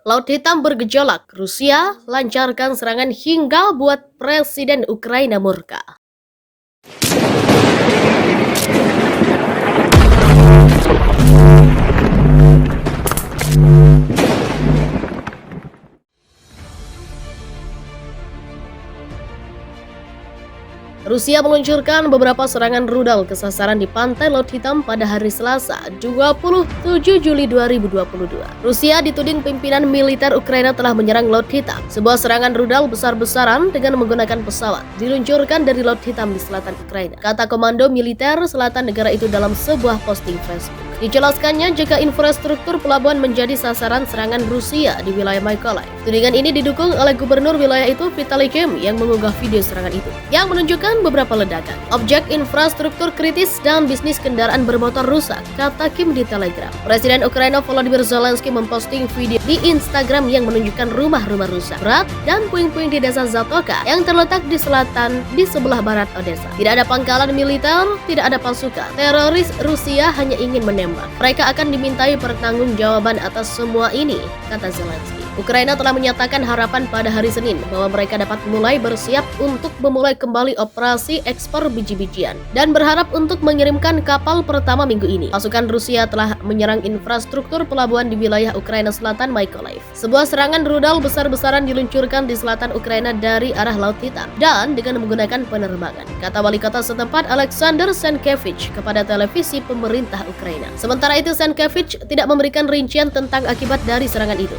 Laut Hitam bergejolak, Rusia lancarkan serangan hingga buat Presiden Ukraina murka. Rusia meluncurkan beberapa serangan rudal ke sasaran di pantai Laut Hitam pada hari Selasa, 27 Juli 2022. Rusia dituding pimpinan militer Ukraina telah menyerang Laut Hitam. Sebuah serangan rudal besar-besaran dengan menggunakan pesawat diluncurkan dari Laut Hitam di selatan Ukraina, kata Komando Militer Selatan negara itu dalam sebuah posting Facebook. Dijelaskannya jika infrastruktur pelabuhan menjadi sasaran serangan Rusia di wilayah Mykolaiv. Tudingan ini didukung oleh gubernur wilayah itu Vitaly Kim yang mengunggah video serangan itu, yang menunjukkan beberapa ledakan. Objek infrastruktur kritis dan bisnis kendaraan bermotor rusak, kata Kim di Telegram. Presiden Ukraina Volodymyr Zelensky memposting video di Instagram yang menunjukkan rumah-rumah rusak berat dan puing-puing di desa Zatoka yang terletak di selatan di sebelah barat Odessa. Tidak ada pangkalan militer, tidak ada pasukan. Teroris Rusia hanya ingin menembak. Mereka akan dimintai pertanggungjawaban atas semua ini, kata Zelensky. Ukraina telah menyatakan harapan pada hari Senin bahwa mereka dapat mulai bersiap untuk memulai kembali operasi ekspor biji-bijian dan berharap untuk mengirimkan kapal pertama minggu ini. Pasukan Rusia telah menyerang infrastruktur pelabuhan di wilayah Ukraina Selatan Mykolaiv. Sebuah serangan rudal besar-besaran diluncurkan di selatan Ukraina dari arah Laut Hitam dan dengan menggunakan penerbangan, kata wali kota setempat Alexander Senkevich kepada televisi pemerintah Ukraina. Sementara itu Senkevich tidak memberikan rincian tentang akibat dari serangan itu.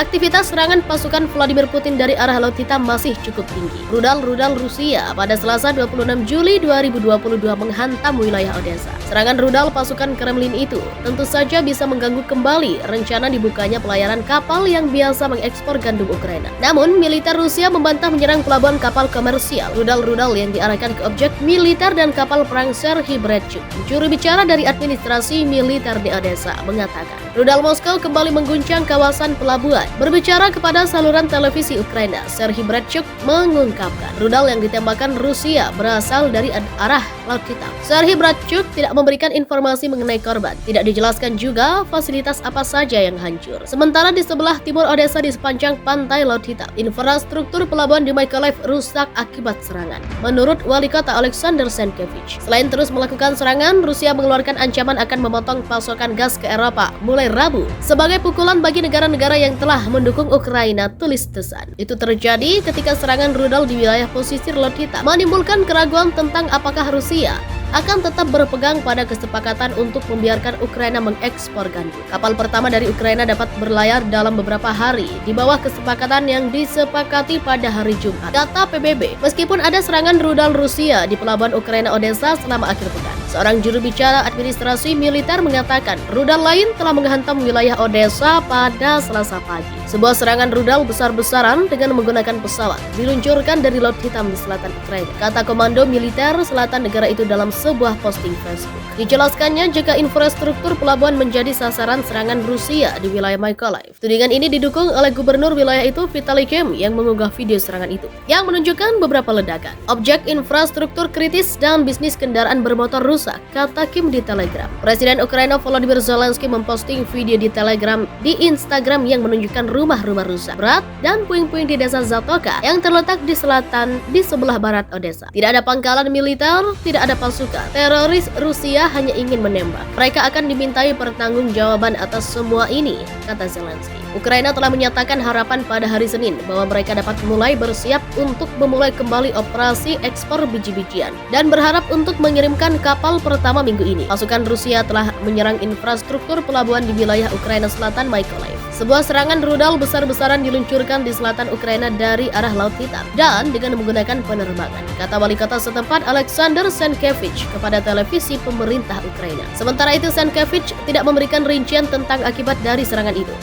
Aktivitas serangan pasukan Vladimir Putin dari arah Laut Hitam masih cukup tinggi. Rudal-rudal Rusia pada Selasa 26 Juli 2022 menghantam wilayah Odessa. Serangan rudal pasukan Kremlin itu tentu saja bisa mengganggu kembali rencana dibukanya pelayaran kapal yang biasa mengekspor gandum Ukraina. Namun, militer Rusia membantah menyerang pelabuhan kapal komersial. Rudal-rudal yang diarahkan ke objek militer dan kapal perang Serhiy Bretchuk, juru bicara dari administrasi militer di Odessa, mengatakan rudal Moskow kembali mengguncang kawasan pelabuhan. Berbicara kepada saluran televisi Ukraina, Serhiy Bretchuk mengungkapkan rudal yang ditembakkan Rusia berasal dari arah Laut Hitam. Serhiy Bretchuk tidak memberikan informasi mengenai korban. Tidak dijelaskan juga fasilitas apa saja yang hancur. Sementara di sebelah timur Odessa di sepanjang pantai Laut Hitam, infrastruktur pelabuhan di Mykolaiv rusak akibat serangan. Menurut wali kota Alexander Senkevich, selain terus melakukan serangan, Rusia mengeluarkan ancaman akan memotong pasokan gas ke Eropa mulai Rabu sebagai pukulan bagi negara-negara yang telah mendukung Ukraina, tulis Tesan. Itu terjadi ketika serangan rudal di wilayah pesisir Laut Hitam menimbulkan keraguan tentang apakah Rusia akan tetap berpegang pada kesepakatan untuk membiarkan Ukraina mengekspor gandum. Kapal pertama dari Ukraina dapat berlayar dalam beberapa hari di bawah kesepakatan yang disepakati pada hari Jumat, kata PBB. Meskipun ada serangan rudal Rusia di pelabuhan Ukraina Odessa selama akhir pekan, seorang juru bicara administrasi militer mengatakan rudal lain telah menghantam wilayah Odessa pada Selasa pagi. Sebuah serangan rudal besar-besaran dengan menggunakan pesawat diluncurkan dari Laut Hitam di selatan Ukraina, kata Komando Militer Selatan negara itu dalam sebuah posting Facebook. Dijelaskannya jika infrastruktur pelabuhan menjadi sasaran serangan Rusia di wilayah Mykolaiv. Tudingan ini didukung oleh gubernur wilayah itu Vitaly Kim yang mengunggah video serangan itu, yang menunjukkan beberapa ledakan. Objek infrastruktur kritis dan bisnis kendaraan bermotor rusak, kata Kim di Telegram. Presiden Ukraina Volodymyr Zelensky memposting video di Telegram di Instagram yang menunjukkan rumah-rumah rusak berat dan puing-puing di desa Zatoka yang terletak di selatan di sebelah barat Odessa. Tidak ada pangkalan militer, tidak ada pasukan. Teroris Rusia hanya ingin menembak. Mereka akan dimintai pertanggungjawaban atas semua ini, kata Zelensky. Ukraina telah menyatakan harapan pada hari Senin bahwa mereka dapat mulai bersiap untuk memulai kembali operasi ekspor biji-bijian dan berharap untuk mengirimkan kapal pertama minggu ini. Pasukan Rusia telah menyerang infrastruktur pelabuhan di wilayah Ukraina Selatan Mykolaiv. Sebuah serangan rudal besar-besaran diluncurkan di selatan Ukraina dari arah Laut Hitam dan dengan menggunakan penerbangan, kata wali kota setempat Alexander Senkevich kepada televisi pemerintah Ukraina. Sementara itu Senkevich tidak memberikan rincian tentang akibat dari serangan itu.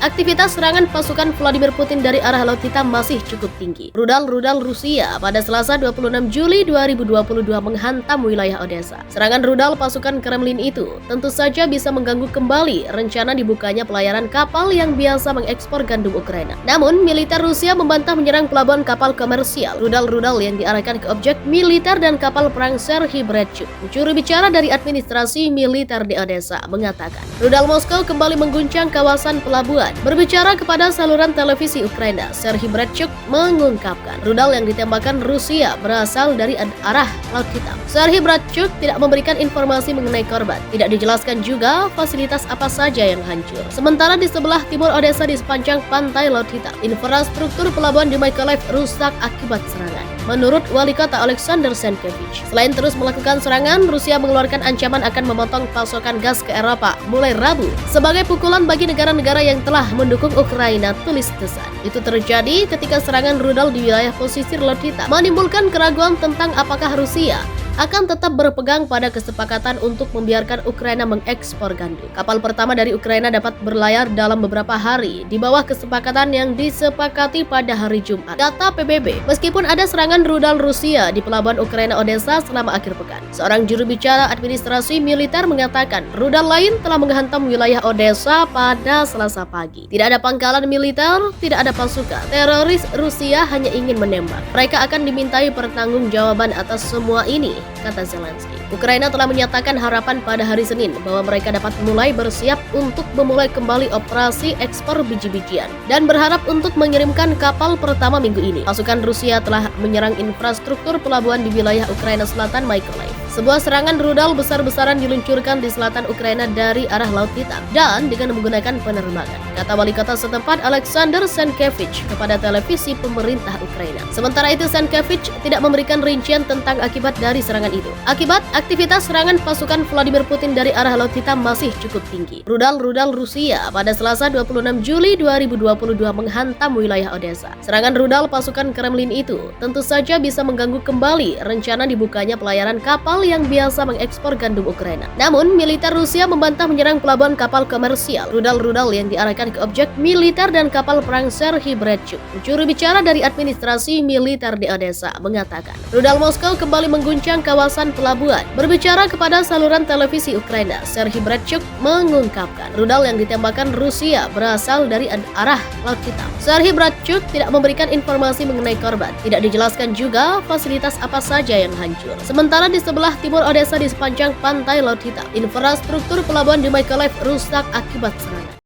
Aktivitas serangan pasukan Vladimir Putin dari arah Laut Hitam masih cukup tinggi. Rudal-rudal Rusia pada Selasa 26 Juli 2022 menghantam wilayah Odessa. Serangan rudal pasukan Kremlin itu tentu saja bisa mengganggu kembali rencana dibukanya pelayaran kapal yang biasa mengekspor gandum Ukraina. Namun, militer Rusia membantah menyerang pelabuhan kapal komersial. Rudal-rudal yang diarahkan ke objek militer dan kapal perang Serhiy Bratchuk. Juru bicara dari administrasi militer di Odessa mengatakan, rudal Moskow kembali mengguncang kawasan pelabuhan. Berbicara kepada saluran televisi Ukraina, Serhiy Bratchuk mengungkapkan, rudal yang ditembakkan Rusia berasal dari arah Laut Hitam. Serhiy Bratchuk tidak memberikan informasi mengenai korban. Tidak dijelaskan juga fasilitas apa saja yang hancur. Sementara di sebelah timur Odessa di sepanjang pantai Laut Hitam, infrastruktur pelabuhan di Mykolaiv rusak akibat serangan. Menurut Wali Kota Alexander Senkevich, selain terus melakukan serangan, Rusia mengeluarkan ancaman akan memotong pasokan gas ke Eropa mulai Rabu sebagai pukulan bagi negara-negara yang telah mendukung Ukraina, tulis pesan. Itu terjadi ketika serangan rudal di wilayah pesisir Laut Hitam menimbulkan keraguan tentang apakah Rusia akan tetap berpegang pada kesepakatan untuk membiarkan Ukraina mengekspor gandum. Kapal pertama dari Ukraina dapat berlayar dalam beberapa hari di bawah kesepakatan yang disepakati pada hari Jumat. Data PBB, meskipun ada serangan rudal Rusia di pelabuhan Ukraina Odessa selama akhir pekan, seorang juru bicara administrasi militer mengatakan rudal lain telah menghantam wilayah Odessa pada Selasa pagi. Tidak ada pangkalan militer, tidak ada pasukan. Teroris Rusia hanya ingin menembak. Mereka akan dimintai pertanggungjawaban atas semua ini, kata Zelensky. Ukraina telah menyatakan harapan pada hari Senin bahwa mereka dapat mulai bersiap untuk memulai kembali operasi ekspor biji-bijian dan berharap untuk mengirimkan kapal pertama minggu ini. Pasukan Rusia telah menyerang infrastruktur pelabuhan di wilayah Ukraina Selatan Mykolaiv. Sebuah serangan rudal besar-besaran diluncurkan di selatan Ukraina dari arah Laut Hitam dan dengan menggunakan penerbangan, kata wali kota setempat Alexander Senkevich kepada televisi pemerintah Ukraina. Sementara itu, Senkevich tidak memberikan rincian tentang akibat dari serangan itu. Akibat aktivitas serangan pasukan Vladimir Putin dari arah Laut Hitam masih cukup tinggi. Rudal-rudal Rusia pada Selasa 26 Juli 2022 menghantam wilayah Odessa. Serangan rudal pasukan Kremlin itu tentu saja bisa mengganggu kembali rencana dibukanya pelayaran kapal yang biasa mengekspor gandum Ukraina. Namun, militer Rusia membantah menyerang pelabuhan kapal komersial. Rudal-rudal yang diarahkan ke objek militer dan kapal perang Serhiy Bratchuk. Juru bicara dari administrasi militer di Odessa mengatakan, rudal Moskow kembali mengguncang kawasan pelabuhan. Berbicara kepada saluran televisi Ukraina, Serhiy Bratchuk mengungkapkan, rudal yang ditembakkan Rusia berasal dari arah Laut Hitam. Serhiy Bratchuk tidak memberikan informasi mengenai korban. Tidak dijelaskan juga fasilitas apa saja yang hancur. Sementara di sebelah timur Odessa di sepanjang pantai Laut Hitam, infrastruktur pelabuhan di Mykolaiv rusak akibat serangan.